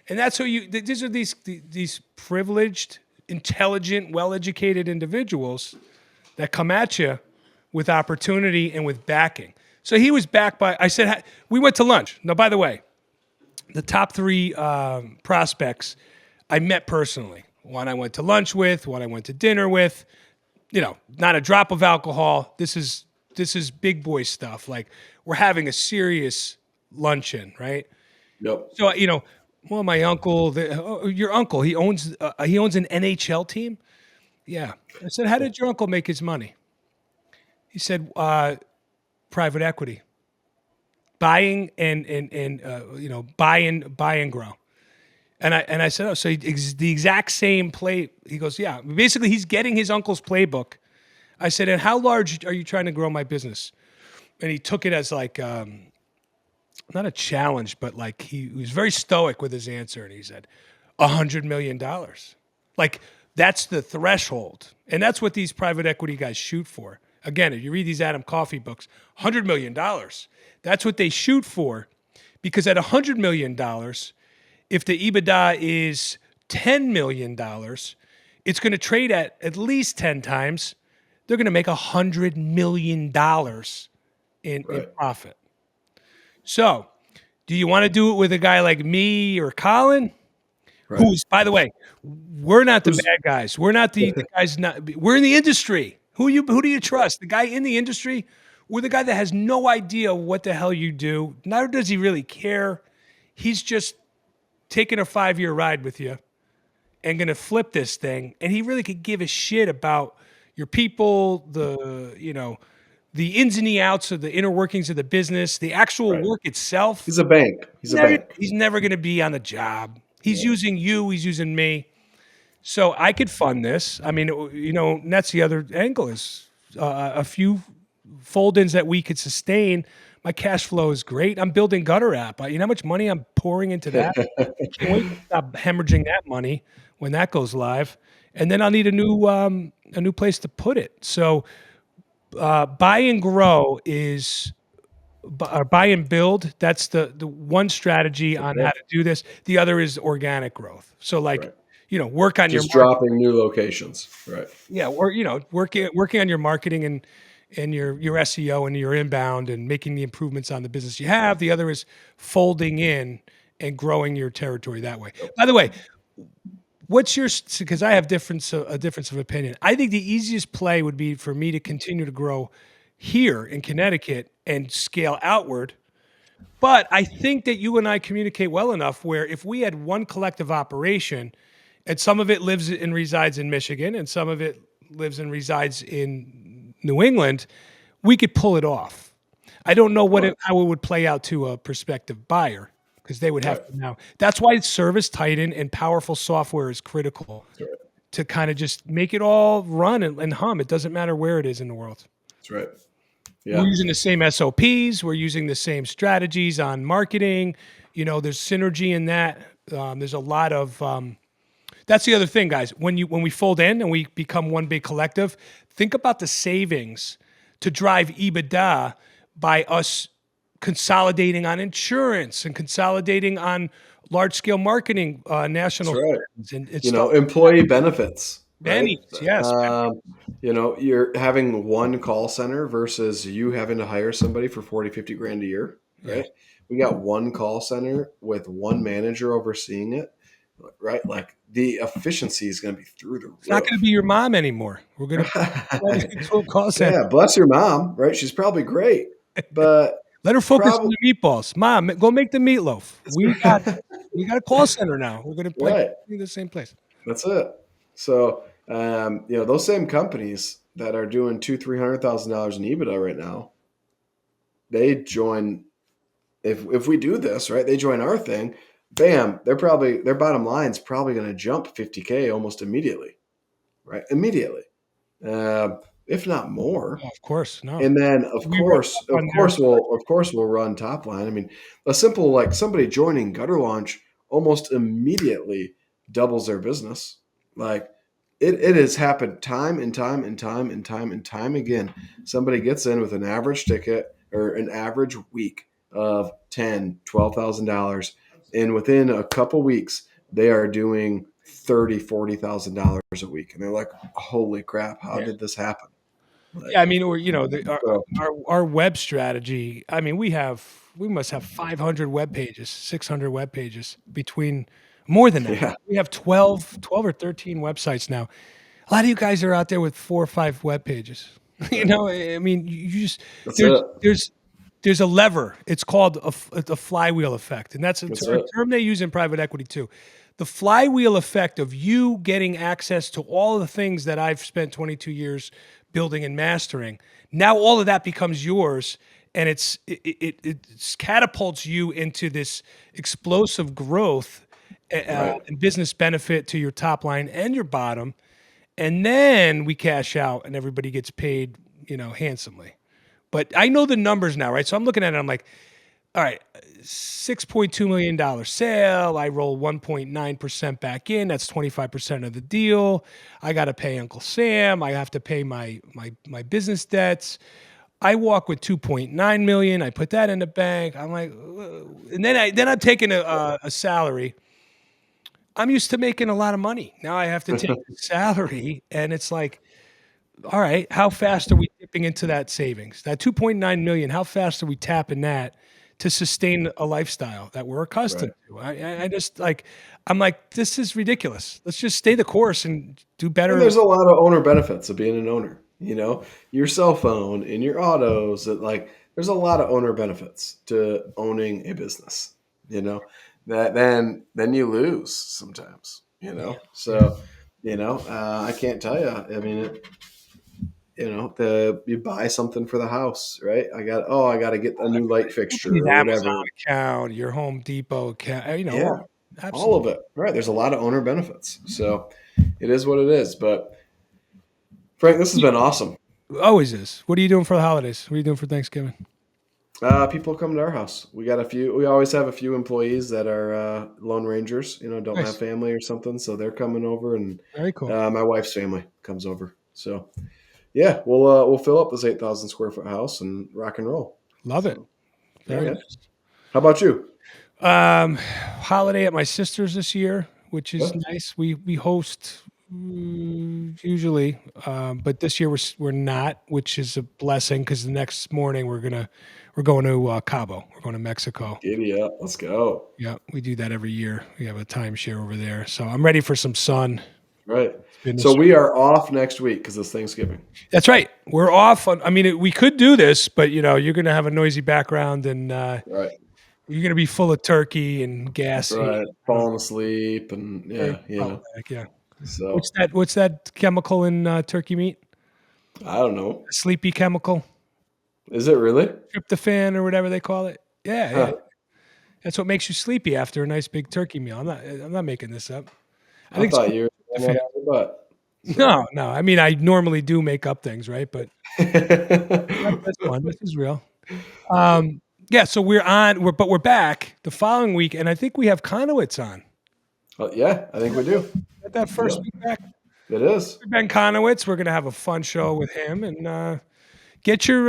And that's who these are these privileged, intelligent, well-educated individuals that come at you with opportunity and with backing. So he was backed by, I said, we went to lunch. Now, by the way, the top 3 prospects I met personally. One I went to lunch with, one I went to dinner with, not a drop of alcohol. This is big boy stuff. Like, we're having a serious luncheon, right? Yep. So, well, my uncle, your uncle, he owns an NHL team. Yeah. I said, how did your uncle make his money? He said, private equity, buying and buy and grow. And I said, oh, so it's the exact same play. He goes, yeah. Basically, he's getting his uncle's playbook. I said, and how large are you trying to grow my business? And he took it as like, not a challenge, but like he was very stoic with his answer. And he said, $100 million. Like, that's the threshold. And that's what these private equity guys shoot for. Again, if you read these Adam Coffey books, $100 million. That's what they shoot for. Because at $100 million, if the EBITDA is $10 million, it's going to trade at least 10 times. They're going to make $100 million in profit. So, do you want to do it with a guy like me or Colin? Right. Who's, by the way, we're not the bad guys. We're not the guys. We're in the industry. Who do you trust? The guy in the industry, or the guy that has no idea what the hell you do? Neither does he really care. He's just taking a 5-year ride with you and going to flip this thing. And he really could give a shit about your people, the ins and the outs of the inner workings of the business, the actual work itself. He's a bank. He's never going to be on the job. He's using you. He's using me. So I could fund this. I mean, and that's the other angle is a few fold-ins that we could sustain. My cash flow is great. I'm building Gutter app. You know how much money I'm pouring into that? Can't wait to stop hemorrhaging that money when that goes live. And then I'll need a new a new place to put it. So buy and grow is buy and build. That's the one strategy on how to do this. The other is organic growth. So like, Right. work on your Just market. dropping new locations. Right. Yeah, or working on your marketing and your SEO and your inbound and making the improvements on the business you have. The other is folding in and growing your territory that way. By the way, what's your, because I have a difference of opinion. I think the easiest play would be for me to continue to grow here in Connecticut and scale outward. But I think that you and I communicate well enough where if we had one collective operation and some of it lives and resides in Michigan and some of it lives and resides in New England, we could pull it off. I don't know Right. how it would play out to a prospective buyer because they would have Right. to now. That's why ServiceTitan and powerful software is critical That's right. to kind of just make it all run and hum. It doesn't matter where it is in the world. That's right. We're Yeah. using the same SOPs. We're using the same strategies on marketing. There's synergy in that. There's a lot of. That's the other thing, guys. When we fold in and we become one big collective, think about the savings to drive EBITDA by us consolidating on insurance and consolidating on large scale marketing, national That's right. spends and stuff. Employee benefits, right? Bennies, yes. You're having one call center versus you having to hire somebody for 40, 50 grand a year, Yeah. right? We got one call center with one manager overseeing it, right? Like the efficiency is going to be through the It's not going to roof. be your mom anymore. We're going to plug it into a call center. Yeah, bless your mom, right? She's probably great, but Let her focus on probably the meatballs. Mom, go make the meatloaf. We got a call center now. We're going to play right. the same place. That's it. So, those same companies that are doing $200,000-300,000 in EBITDA right now, they join. If we do this right, they join our thing. Bam! Their bottom line's probably going to jump 50K almost immediately, right? Immediately, if not more. Oh, of course, no. And then of We run course, up on their we'll run top line. I mean, a simple like somebody joining Gutter Launch almost immediately doubles their business. Like it has happened time and time and time and time and time again. Somebody gets in with an average ticket or an average week of $10,000-12,000, and within a couple weeks they are doing $30,000-40,000 a week, and they're like, "Holy crap! How did this happen?" Like, Yeah, I mean, or so, our web strategy. I mean, we must have 500 web pages, 600 web pages between more than that. yeah, We have 12 or 13 websites now. A lot of you guys are out there with 4 or 5 web pages. I mean, you just that's it. there's a lever. It's called a flywheel effect, and that's a That's term, it. term they use in private equity too. The flywheel effect of you getting access to all of the things that I've spent 22 years building and mastering. Now all of that becomes yours, and it catapults you into this explosive growth Right. and business benefit to your top line and your bottom, and then we cash out and everybody gets paid, handsomely. But I know the numbers now, right? So I'm looking at it. I'm like, all right, $6.2 million sale. I roll 1.9% back in. That's 25% of the deal. I got to pay Uncle Sam. I have to pay my business debts. I walk with 2.9 million. I put that in the bank. I'm like, and then I'm taking a salary. I'm used to making a lot of money. Now I have to take the salary, and it's like, all right, how fast are we dipping into that savings? That 2.9 million, how fast are we tapping that to sustain a lifestyle that we're accustomed Right. to? I just like, I'm like, this is ridiculous. Let's just stay the course and do And better. there's a lot of owner benefits of being an owner. Your cell phone and your autos. There's a lot of owner benefits to owning a business. That then you lose sometimes. Yeah. So I can't tell you. I mean, you buy something for the house, right? I got to get a new light fixture Your or Amazon whatever. account, your Home Depot account, Yeah, all absolutely. of it. Right. There's a lot of owner benefits. So it is what it is. But Frank, this has been awesome. Always is. What are you doing for the holidays? What are you doing for Thanksgiving? People come to our house. We got a few. We always have a few employees that are lone rangers. Don't have Nice. family or something, so they're coming over, and Very cool. my wife's family comes over. So yeah, we'll fill up this 8,000 square foot house and rock and roll. Love it. So, Very yeah. nice. How about you? Holiday at my sister's this year, which is Yeah. nice. We host usually, but this year we're not, which is a blessing because the next morning we're going to Cabo. We're going to Mexico. Giddy up. Let's go. Yeah, we do that every year. We have a timeshare over there, so I'm ready for some sun. Right. It's been So we are off next week because it's Thanksgiving. That's right. We're off on. I mean, we could do this, but you're going to have a noisy background and Right. you're going to be full of turkey and gassy. Right. Falling asleep and Very yeah. problematic, yeah. So What's that chemical in turkey meat? I don't know. A sleepy chemical, Is it really? tryptophan or whatever they call it. Yeah, yeah. Huh. That's what makes you sleepy after a nice big turkey meal. I'm not making this up. I I think thought you were it's going tryptophan. out of your butt. No. I mean, I normally do make up things, right? But that's fun. This is real. Yeah. So we're back the following week, and I think we have Conowitz on. Yeah, I think we do. That first Yep. week back. It is. Ben Conowitz. We're gonna have a fun show with him, and get your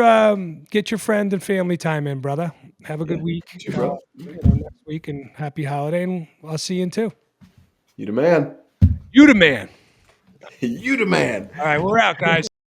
friend and family time in, brother. Have a good week. You, bro. Next week, and happy holiday, and I'll see you in two. You the man. You the man. You the man. All right, we're out, guys.